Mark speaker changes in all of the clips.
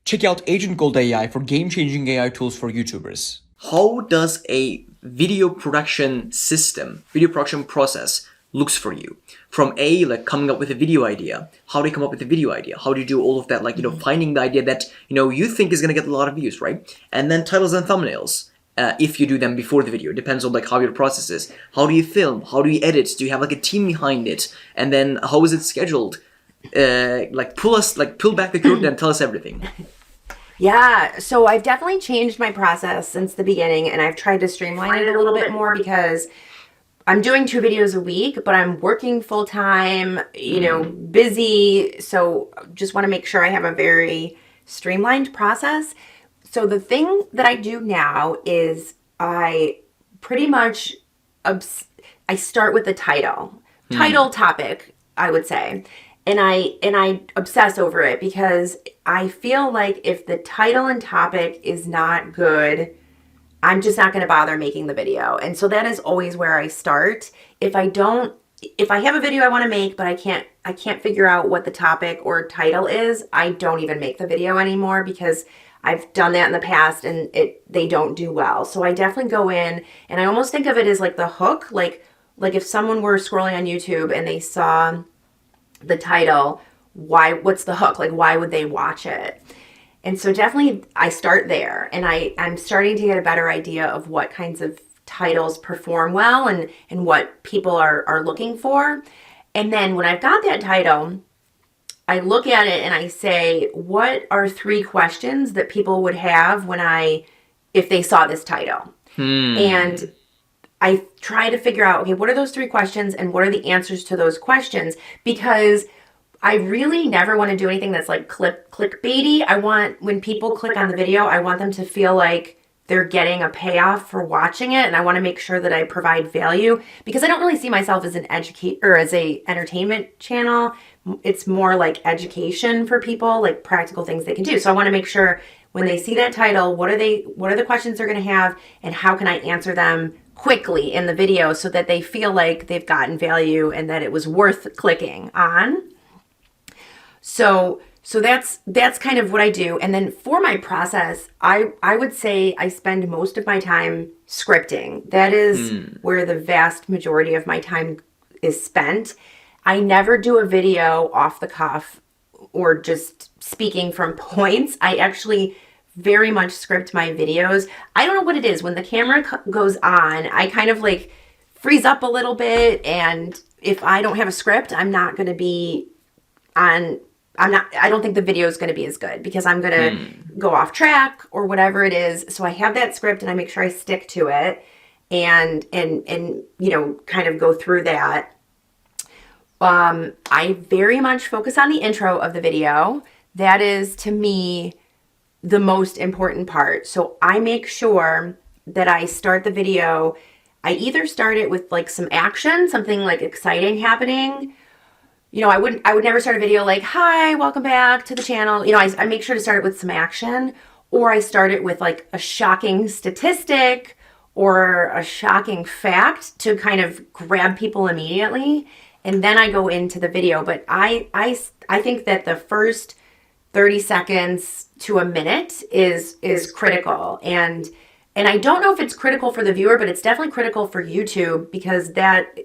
Speaker 1: Check out Agent Gold AI for game-changing AI tools for YouTubers.
Speaker 2: How does a video production process looks for you? From like coming up with a video idea, how do you come up with a video idea? How do you do all of that? Like, finding the idea that, you think is going to get a lot of views, right? And then titles and thumbnails. If you do them before the video, it depends on like how your process is. How do you film? How do you edit? Do you have like a team behind it? And then how is it scheduled? Pull back the curtain and tell us everything.
Speaker 3: Yeah, so I've definitely changed my process since the beginning, and I've tried to streamline it a little bit more because I'm doing 2 videos a week, but I'm working full time, busy. So just want to make sure I have a very streamlined process. So the thing that I do now is I pretty much, I start with the title topic, I would say. And I obsess over it because I feel like if the title and topic is not good, I'm just not going to bother making the video. And so that is always where I start. If I have a video I want to make, but I can't figure out what the topic or title is, I don't even make the video anymore because I've done that in the past and they don't do well. So I definitely go in and I almost think of it as like the hook, like if someone were scrolling on YouTube and they saw the title, what's the hook? Like, why would they watch it? And so definitely I start there, and I'm starting to get a better idea of what kinds of titles perform well and what people are looking for. And then when I've got that title, I look at it and I say, what are 3 questions that people would have if they saw this title? And I try to figure out, okay, what are those 3 questions and what are the answers to those questions? Because I really never want to do anything that's like clickbaity. I want, when people click on the video, I want them to feel like they're getting a payoff for watching it. And I want to make sure that I provide value because I don't really see myself as an as a entertainment channel. It's more like education for people, like practical things they can do. So I want to make sure when they see that title, what are the questions they're going to have and how can I answer them quickly in the video so that they feel like they've gotten value and that it was worth clicking on. So that's kind of what I do. And then for my process, I would say I spend most of my time scripting. That is where the vast majority of my time is spent. I never do a video off the cuff or just speaking from points. I actually very much script my videos. I don't know what it is. When the camera goes on, I kind of like freeze up a little bit. And if I don't have a script, I'm not going to be on, I don't think the video is going to be as good because I'm going to go off track or whatever it is. So I have that script and I make sure I stick to it and kind of go through that. I very much focus on the intro of the video. That is, to me, the most important part. So I make sure that I start the video. I either start it with like some action, something like exciting happening. I would never start a video like, hi, welcome back to the channel. I make sure to start it with some action, or I start it with like a shocking statistic or a shocking fact to kind of grab people immediately. And then I go into the video. But I think that the first 30 seconds to a minute is critical. And I don't know if it's critical for the viewer, but it's definitely critical for YouTube because that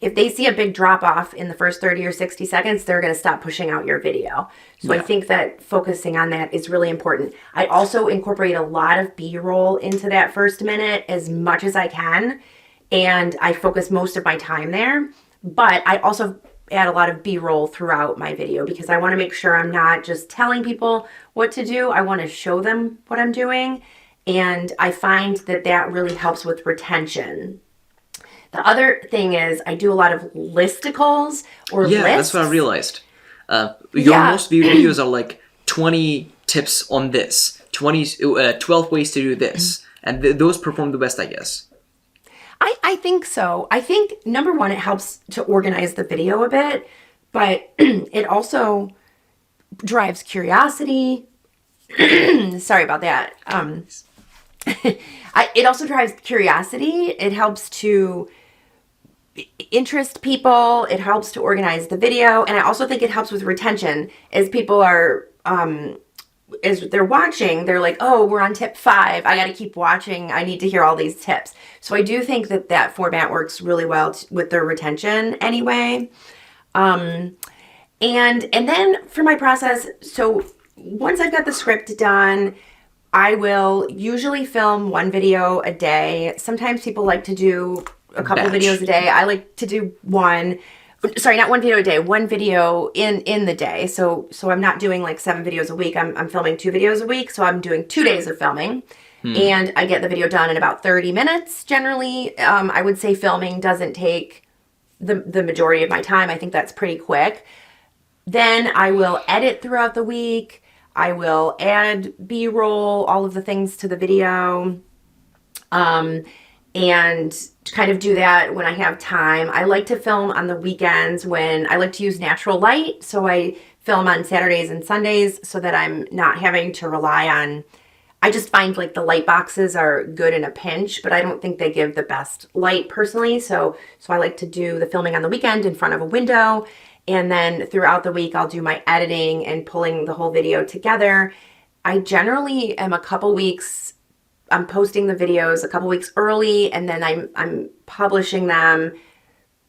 Speaker 3: if they see a big drop off in the first 30 or 60 seconds, they're going to stop pushing out your video. So yeah. I think that focusing on that is really important. I also incorporate a lot of B-roll into that first minute as much as I can. And I focus most of my time there. But I also add a lot of B-roll throughout my video because I want to make sure I'm not just telling people what to do. I want to show them what I'm doing. And I find that really helps with retention. The other thing is I do a lot of listicles or lists.
Speaker 2: Yeah, that's what I realized. Most videos are like 20 tips on this, 12 ways to do this. And those perform the best, I guess.
Speaker 3: I think so. I think, number one, it helps to organize the video a bit, but it also drives curiosity. Sorry about that. It also drives curiosity. It helps to interest people. It helps to organize the video. And I also think it helps with retention as people are as they're watching, they're like, oh, we're on tip 5. I got to keep watching. I need to hear all these tips. So I do think that that format works really well with their retention anyway. And then for my process, so once I've got the script done, I will usually film one video a day. Sometimes people like to do a couple of videos a day. I like to do one. Sorry, not one video a day, one video in the day. So I'm not doing like 7 videos a week. I'm filming 2 videos a week. So I'm doing 2 days of filming. And I get the video done in about 30 minutes generally. I would say filming doesn't take the majority of my time. I think that's pretty quick. Then I will edit throughout the week. I will add B-roll, all of the things to the video. And kind of do that when I have time. I like to film on the weekends when I like to use natural light. So I film on Saturdays and Sundays so that I'm not having to rely on, I just find like the light boxes are good in a pinch, but I don't think they give the best light personally. So I like to do the filming on the weekend in front of a window. And then throughout the week, I'll do my editing and pulling the whole video together. I generally am a couple weeks, I'm posting the videos a couple weeks early, and then I'm publishing them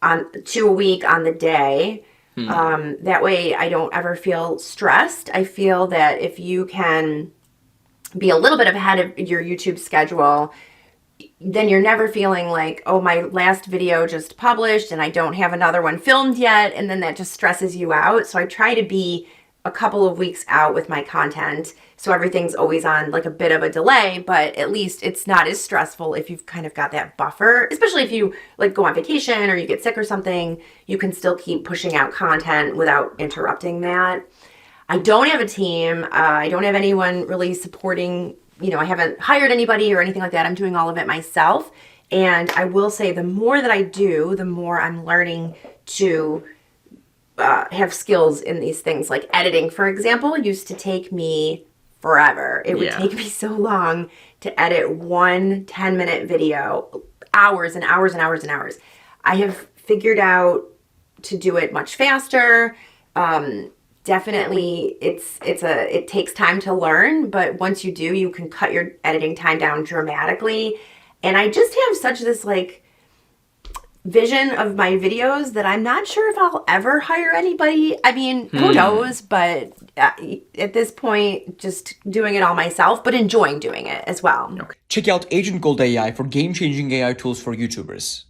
Speaker 3: on 2 a week on the day. That way I don't ever feel stressed. I feel that if you can be a little bit ahead of your YouTube schedule, then you're never feeling like, oh, my last video just published and I don't have another one filmed yet. And then that just stresses you out. So I try to be a couple of weeks out with my content. So everything's always on like a bit of a delay, but at least it's not as stressful if you've kind of got that buffer, especially if you like go on vacation or you get sick or something, you can still keep pushing out content without interrupting that. I don't have a team. I don't have anyone really supporting, I haven't hired anybody or anything like that. I'm doing all of it myself. And I will say the more that I do, the more I'm learning to have skills in these things. Like editing, for example, used to take me forever. It would take me so long to edit one 10-minute video, hours and hours and hours and hours. I have figured out to do it much faster. Definitely it takes time to learn, but once you do, you can cut your editing time down dramatically. And I just have such this like vision of my videos that I'm not sure if I'll ever hire anybody. I mean, who knows, but at this point, just doing it all myself, but enjoying doing it as well.
Speaker 1: Check out Agent Gold AI for game-changing AI tools for YouTubers.